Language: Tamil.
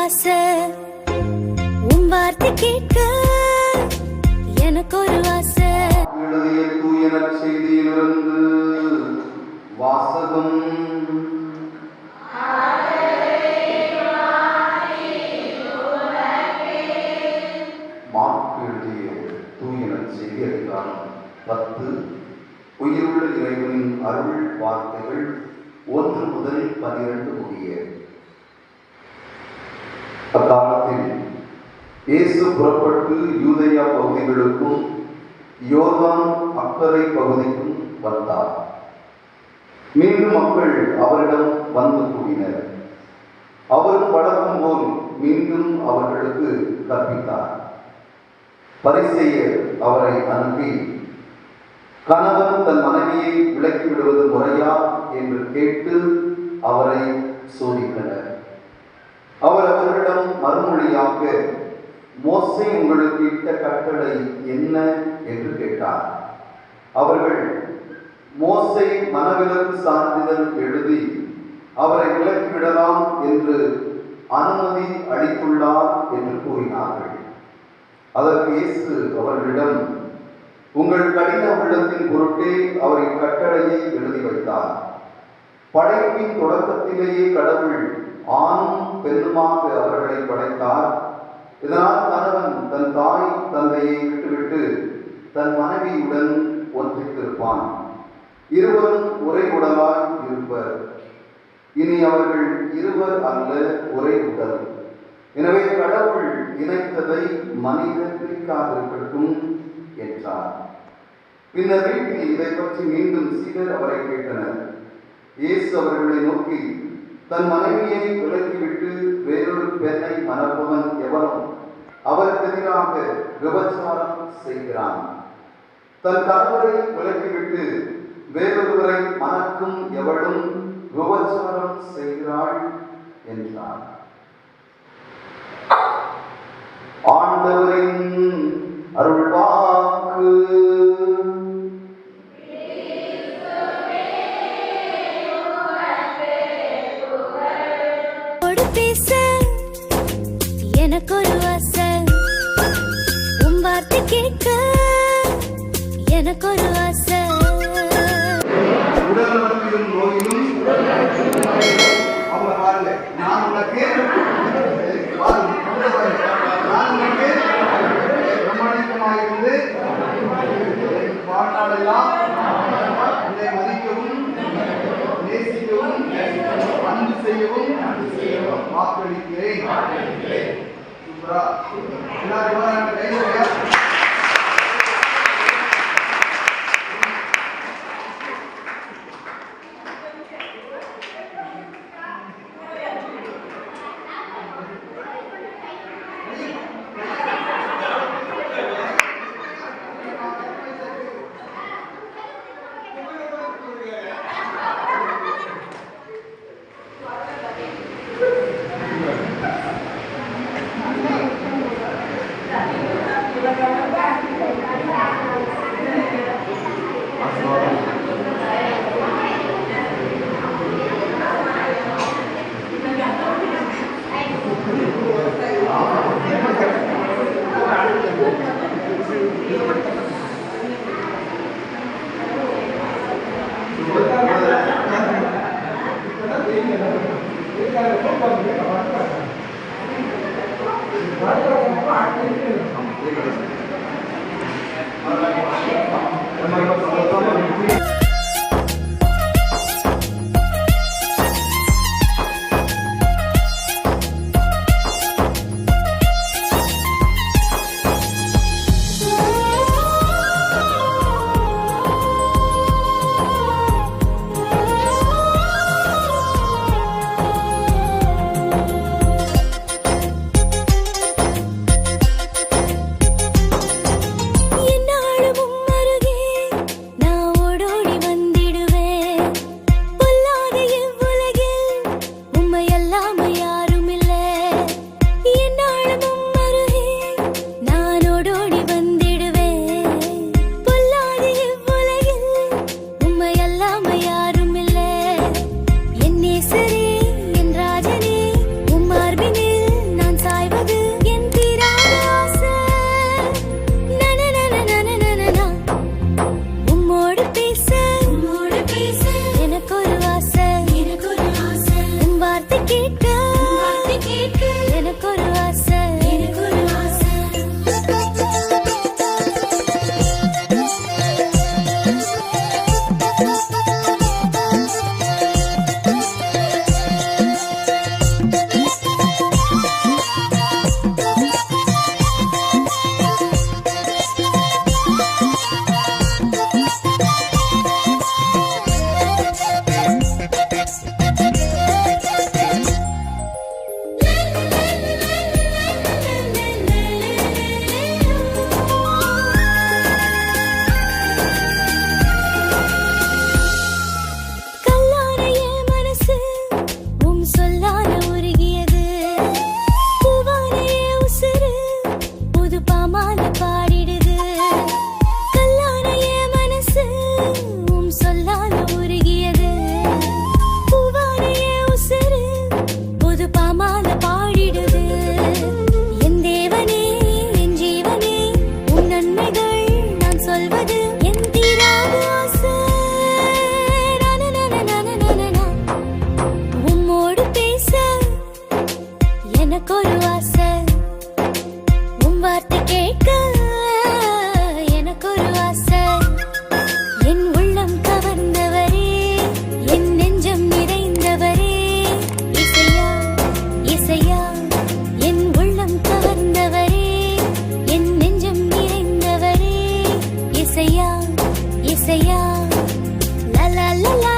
ஆசை, உன் வார்த்தை கேட்க எனக்கு ஒரு ஆசை. எழுதிய தூய நற்செய்தியிலிருந்து வாசகம். மார்க்கு எழுதிய தூய நற்செய்தி அதிகாரம் 10. உயிருள்ள இறைவனின் அருள் வார்த்தைகள் 1 முதல் 12 முடிய. அக்காலத்தில் இயேசு புறப்பட்டு யூதேயா பகுதிகளுக்கும் யோர்தான் அக்கரை பகுதிக்கும் வந்தார். மீண்டும் மக்கள் அவரிடம் வந்து கூடினர். அவர் பழக்கம் போல் மீண்டும் அவர்களுக்கு கற்பித்தார். பரிசேயர் அவரை அனுப்பி, கணவன் தன் மனைவியை விலக்கி விடுவது முறையா என்று கேட்டு அவரை சோதித்தனர். அவர் அவர்களிடம் மறுமொழியாக, மோசே உங்களுக்கு இட்ட கட்டளை என்ன என்று கேட்டார். அவர்கள், மோசே மனவிலக்கு சான்றிதழ் எழுதி அவரை விலக்கிவிடலாம் என்று அனுமதி அளித்துள்ளார் என்று கூறினார்கள். அதற்கு இயேசு அவர்களிடம், உங்கள் கடின உள்ளத்தின் பொருட்டே அவர் இக்கட்டளையை எழுதி வைத்தார். படைப்பின் தொடக்கத்திலேயே கடவுள் ஆணும் பெண்ணுமாக அவர்களை படைத்தார். இதனால் கணவன் தன் தாய் தந்தையை விட்டுவிட்டு தன் மனைவியுடன் ஒன்றித்திருப்பான். இருவரும் ஒரே உடலாய் இருப்பர். இனி அவர்கள் இருவர் அல்ல, ஒரே உடல். எனவே கடவுள் இணைத்ததை மனிதன் பிரிக்காதிருக்கட்டும் என்றார். பின்னர் வீட்டில் இதை பற்றி மீண்டும் சிலர் அவரை கேட்டனர். இயேசு அவர்களை நோக்கி, தன் மனைவியை விலக்கிவிட்டு வேறொரு பெண்ணை மணப்பவன் எவனும் அவருக்கு எதிராக விபச்சாரம் செய்கிறான். தன் கணவரை விலக்கிவிட்டு வேறொருவரை மணக்கும் எவளும் விபச்சாரம் செய்கிறாள் என்றார். ஆண்டவரின் அருள்வாக்கு. பேச எனக்கு ஒரு ஆசை, உன் வார்த்தை கேட்க எனக்கு ஒரு ஆசை. உடல் நலத்திலும் நோயிலும் அவங்க பாருங்க, நான் உனக்கு பிரமாணிக்கமாயிருந்து வாழ்நாளெல்லாம் உன்னை மதிக்கவும் நேசிக்கவும் அன்பு செய்யவும் வாக்களிக்கிறேன். சூப்பரா எல்லாரும் கையிலையா? என்னாலும் சொல்லால உருகியது பூவானையே உசுறு புது பாமால பாடிடுது என் தேவனே என் ஜீவனே உன் நன்மைகள் நான் சொல்வது என் தீராத ஆசை நனநனநனநனநா. உம்மோடு பேச எனக்கு ஒரு ஆசை உன் வார்த்தை கேட்க எனக்கு ஒரு ஆசை என் உள்ளம் கவர்ந்தவரே என் நெஞ்சம் நிறைந்தவரே இசையா இசையா என் உள்ளம் கவர்ந்தவரே என் நெஞ்சம் நிறைந்தவரே இசையா இசையா லா லா லா லா